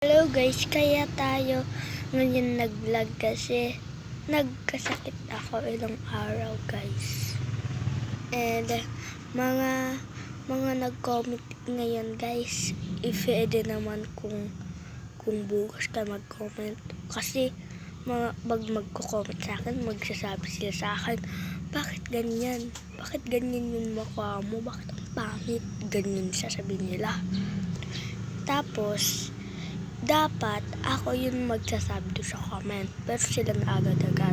Hello guys, kaya tayo ngayon nag-vlog kasi nagkasakit ako ilang araw guys. And mga nag-comment ngayon guys, if-pwede naman kung bukas ka mag-comment. Kasi magko-comment sa akin, magsasabi sila sa akin, bakit ganyan? Bakit ganyan yung mukha mo? Bakit ang pangit? Ganyan sasabihin nila. Tapos, dapat ako yung magsasabi doon sa comment, pero sila na agad-agad.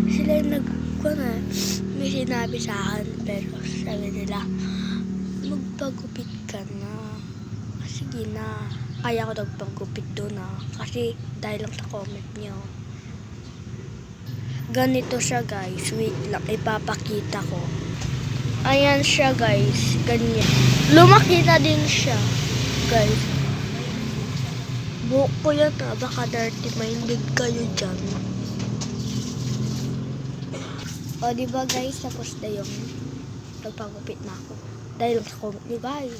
Sila yung may sinabi sa akin, pero sabi nila, magpagupit ka na. Sige na. Kaya ako nagpagupit doon kasi dahil lang sa comment nyo. Ganito siya guys, wait lang, ipapakita ko. Ayan siya guys, ganyan. Lumaki na din siya, guys. Buhok ko yan baka dirty-minded kayo dyan. O diba guys, tapos na yung nagpagupit na ako. Dahil sa comment nyo guys.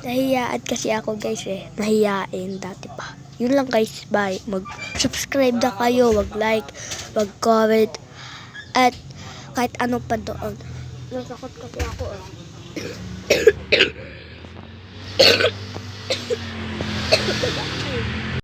Nahiyaan kasi ako guys nahiyain dati pa. Yun lang guys, bye. Mag-subscribe na kayo, mag-like, mag-comment, at kahit ano pa doon. Nasakot kasi ako